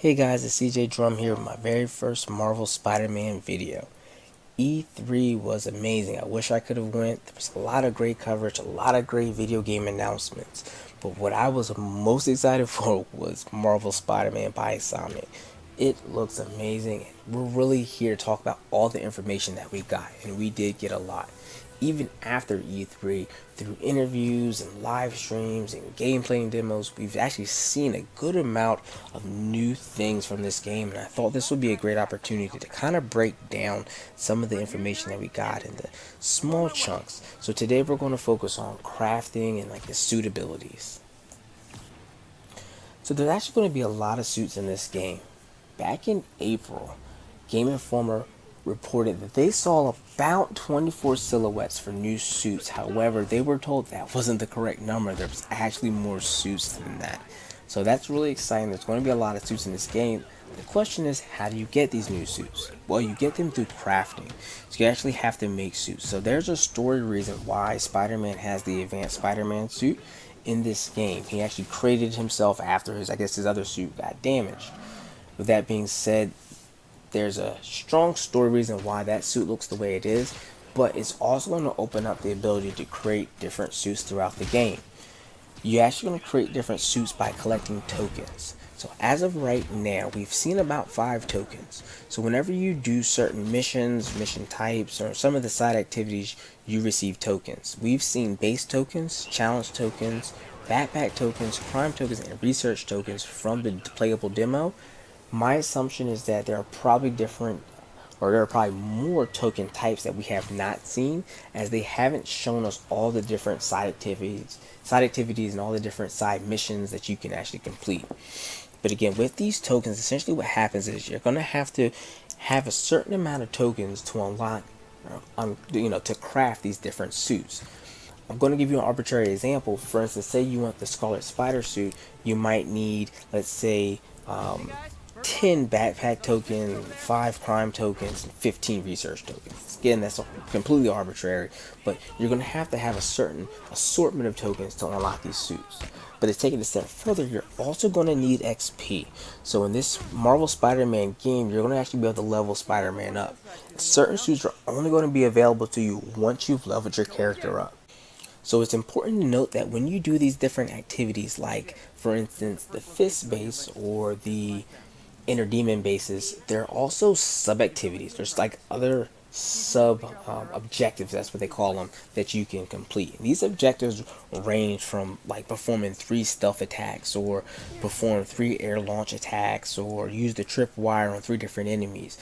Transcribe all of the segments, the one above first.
Hey guys, it's CJ Drum here with my very first Marvel Spider-Man video. E3 was amazing. I wish I could have went. There was a lot of great coverage, a lot of great video game announcements. But what I was most excited for was Marvel Spider-Man by Insomniac. It looks amazing. We're really here to talk about all the information that we got, and we did get a lot. Even after E3, through interviews and live streams and gameplay demos, we've actually seen a good amount of new things from this game, and I thought this would be a great opportunity to kind of break down some of the information that we got in the small chunks. So today we're going to focus on crafting and like the suit abilities. So there's actually going to be a lot of suits in this game. Back in April, Game Informer reported that they saw about 24 silhouettes for new suits. However, they were told that wasn't the correct number. There was actually more suits than that. So that's really exciting. There's going to be a lot of suits in this game. The question is, how do you get these new suits? Well, you get them through crafting. So you actually have to make suits. So there's a story reason why Spider-Man has the advanced Spider-Man suit in this game. He actually created himself after his other suit got damaged. With that being said, there's a strong story reason why that suit looks the way it is, but it's also going to open up the ability to create different suits throughout the game. You're actually going to create different suits by collecting tokens. So as of right now, we've seen about 5 tokens. So whenever you do certain missions, mission types, or some of the side activities, you receive tokens. We've seen base tokens, challenge tokens, backpack tokens, crime tokens, and research tokens from the playable demo. My assumption is that there are probably more token types that we have not seen, as they haven't shown us all the different side activities and all the different side missions that you can actually complete. But again, with these tokens, essentially what happens is you're going to have a certain amount of tokens to unlock, to craft these different suits. I'm going to give you an arbitrary example. For instance, say you want the Scarlet Spider suit, you might need, let's say, 10 backpack tokens, 5 crime tokens, and 15 research tokens. Again, that's completely arbitrary, but you're going to have a certain assortment of tokens to unlock these suits. But to take it a step further, you're also going to need XP. So in this Marvel Spider-Man game, you're going to actually be able to level Spider-Man up. Certain suits are only going to be available to you once you've leveled your character up. So it's important to note that when you do these different activities, like for instance the fist base or the inner demon bases, there are also sub activities. There's like other sub objectives, that's what they call them, that you can complete. These objectives range from like performing 3 stealth attacks, or perform 3 air launch attacks, or use the tripwire on 3 different enemies.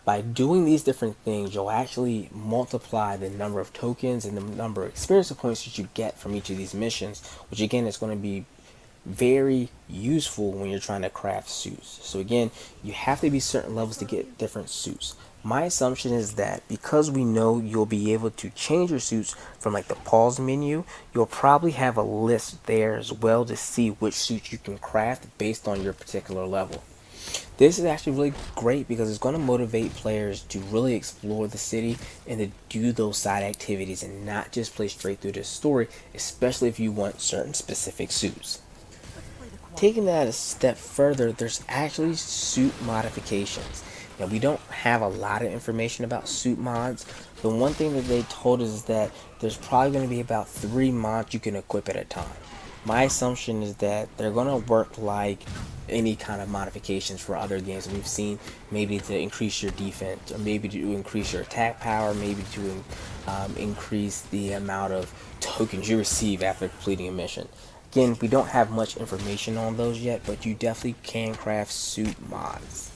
By doing these different things, you'll actually multiply the number of tokens and the number of experience points that you get from each of these missions, which again is going to be very useful when you're trying to craft suits. So again, you have to be certain levels to get different suits. My assumption is that because we know you'll be able to change your suits from like the pause menu, you'll probably have a list there as well to see which suits you can craft based on your particular level. This is actually really great because it's going to motivate players to really explore the city and to do those side activities and not just play straight through the story, especially if you want certain specific suits. Taking that a step further, there's actually suit modifications. Now, we don't have a lot of information about suit mods. The one thing that they told us is that there's probably going to be about 3 mods you can equip at a time. My assumption is that they're going to work like any kind of modifications for other games that we've seen, maybe to increase your defense, or maybe to increase your attack power, maybe to increase the amount of tokens you receive after completing a mission. Again, we don't have much information on those yet, but you definitely can craft suit mods.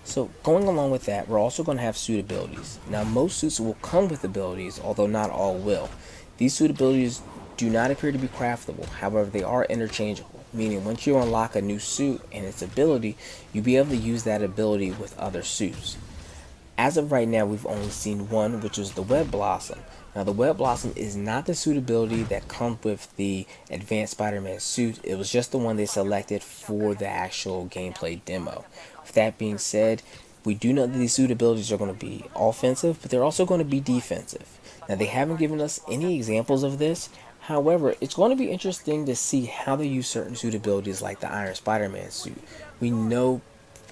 So going along with that, we're also going to have suit abilities. Now, most suits will come with abilities, although not all will. These suit abilities do not appear to be craftable. However, they are interchangeable, meaning once you unlock a new suit and its ability, you'll be able to use that ability with other suits. As of right now, we've only seen one, which is the Web Blossom. Now, the Web Blossom is not the suit ability that comes with the advanced Spider-Man suit. It was just the one they selected for the actual gameplay demo. With that being said, we do know that these suit abilities are going to be offensive, but they're also going to be defensive. Now, they haven't given us any examples of this. However, it's going to be interesting to see how they use certain suit abilities like the Iron Spider-Man suit. We know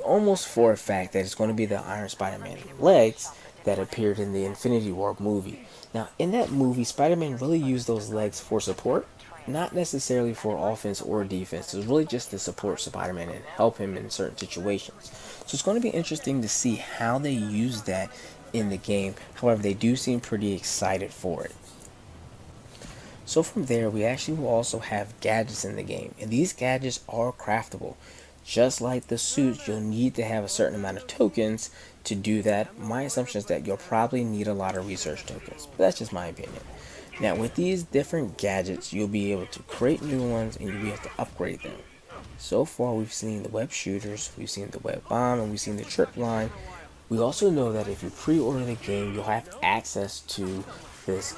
almost for a fact that it's going to be the Iron Spider-Man legs that appeared in the Infinity War movie. Now, in that movie, Spider-Man really used those legs for support, not necessarily for offense or defense. It was really just to support Spider-Man and help him in certain situations. So it's going to be interesting to see how they use that in the game. However, they do seem pretty excited for it. So from there, we actually will also have gadgets in the game, and these gadgets are craftable. Just like the suits, you'll need to have a certain amount of tokens to do that. My assumption is that you'll probably need a lot of research tokens, but that's just my opinion. Now, with these different gadgets, you'll be able to create new ones and you'll be able to upgrade them. So far, we've seen the web shooters, we've seen the web bomb, and we've seen the trip line. We also know that if you pre-order the game, you'll have access to this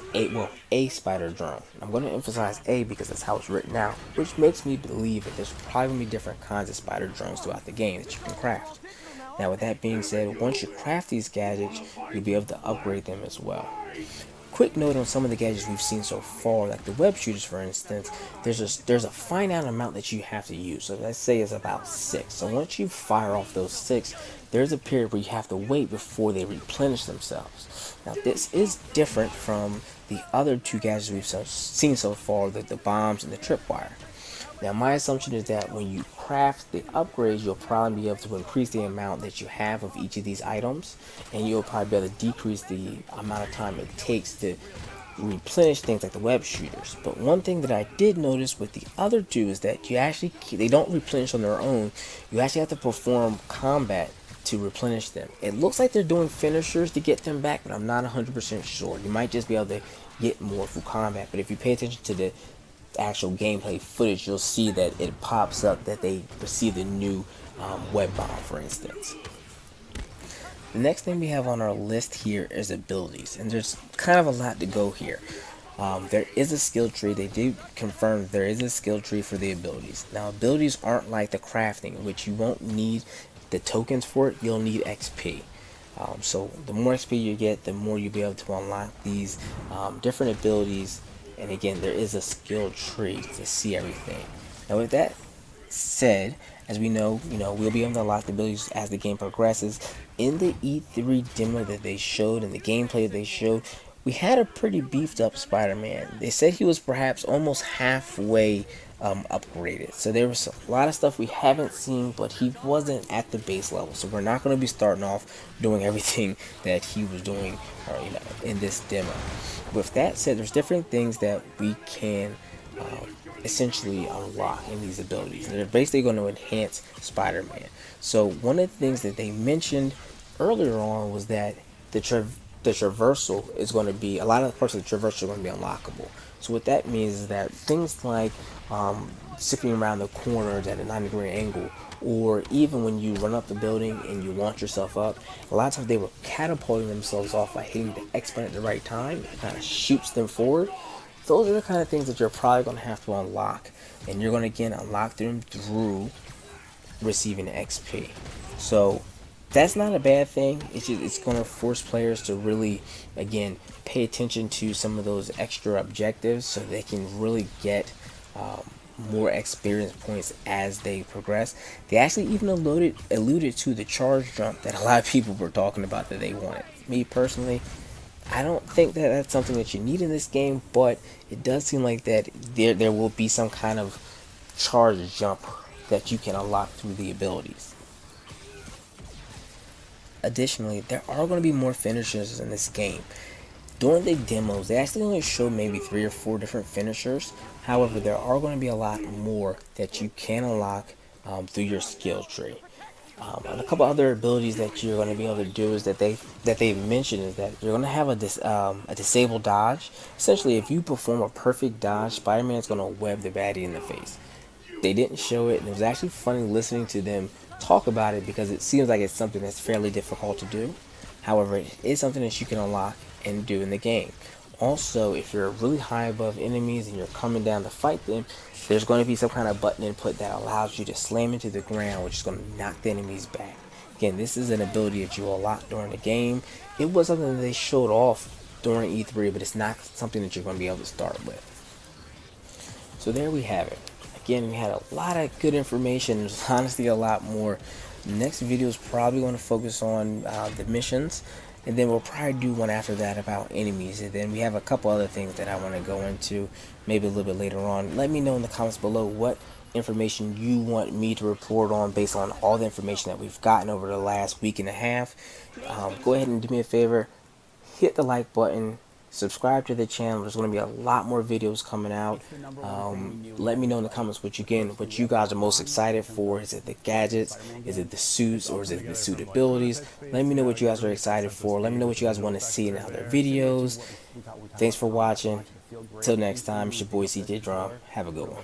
a spider drone. I'm going to emphasize a because that's how it's written out, which makes me believe that there's probably going to be different kinds of spider drones throughout the game that you can craft. Now, with that being said, once you craft these gadgets, you'll be able to upgrade them as well. Quick note on some of the gadgets we've seen so far, like the web shooters for instance, there's a finite amount that you have to use. So let's say it's about 6. So once you fire off those 6, there's a period where you have to wait before they replenish themselves. Now this is different from the other 2 gadgets we've seen so far, the bombs and the tripwire. Now my assumption is that when you craft the upgrades, you'll probably be able to increase the amount that you have of each of these items, and you'll probably be able to decrease the amount of time it takes to replenish things like the web shooters. But one thing that I did notice with the other 2 is that they don't replenish on their own. You actually have to perform combat to replenish them. It looks like they're doing finishers to get them back, but I'm not 100% sure. You might just be able to get more through combat, but if you pay attention to the actual gameplay footage, you'll see that it pops up that they received a new web bomb, for instance. The next thing we have on our list here is abilities, and there's kind of a lot to go here. There is a skill tree. They did confirm there is a skill tree for the abilities. Now, abilities aren't like the crafting, which you won't need the tokens for it. You'll need XP. So the more XP you get, the more you'll be able to unlock these different abilities. And again, there is a skill tree to see everything. Now, with that said, as we know, we'll be able to unlock the abilities as the game progresses. In the E3 demo that they showed, and the gameplay they showed, we had a pretty beefed up Spider-Man. They said he was perhaps almost halfway upgraded. So there was a lot of stuff we haven't seen, but he wasn't at the base level. So we're not going to be starting off doing everything that he was doing, in this demo. With that said, there's different things that we can essentially unlock in these abilities. And they're basically going to enhance Spider-Man. So one of the things that they mentioned earlier on was that the traversal is going to be, a lot of the parts of the traversal are going to be unlockable. So what that means is that things like skipping around the corners at a 90-degree angle, or even when you run up the building and you launch yourself up, a lot of times they were catapulting themselves off by hitting the X button at the right time. It kind of shoots them forward. Those are the kind of things that you're probably going to have to unlock, and you're going to again unlock them through receiving XP. So that's not a bad thing. It's going to force players to really, again, pay attention to some of those extra objectives so they can really get more experience points as they progress. They actually even alluded to the charge jump that a lot of people were talking about that they wanted. Me personally, I don't think that that's something that you need in this game, but it does seem like that there will be some kind of charge jump that you can unlock through the abilities. Additionally, there are going to be more finishers in this game. During the demos, they actually only showed maybe 3 or 4 different finishers. However, there are going to be a lot more that you can unlock through your skill tree. And a couple other abilities that you're going to be able to do is that they mentioned is that you're going to have a disabled dodge. Essentially, if you perform a perfect dodge, Spider-Man is going to web the baddie in the face. They didn't show it, and it was actually funny listening to them talk about it because it seems like it's something that's fairly difficult to do. However, it is something that you can unlock and do in the game. Also, if you're really high above enemies and you're coming down to fight them, there's going to be some kind of button input that allows you to slam into the ground, which is going to knock the enemies back. Again, this is an ability that you will unlock during the game. It was something that they showed off during E3, but it's not something that you're going to be able to start with. So there we have it. Again, we had a lot of good information. There's honestly a lot more. Next video is probably going to focus on the missions, and then we'll probably do one after that about enemies, and then we have a couple other things that I want to go into maybe a little bit later on. Let me know in the comments below what information you want me to report on based on all the information that we've gotten over the last week and a half. Go ahead and do me a favor, hit the like button, subscribe to the channel. There's going to be a lot more videos coming out. Let me know in the comments what you guys are most excited for. Is it the gadgets, is it the suits, or is it the suit abilities? Let me know what you guys are excited for. Let me know what you guys want to see in other videos. Thanks for watching. Till next time, it's your boy CJ Drum. Have a good one.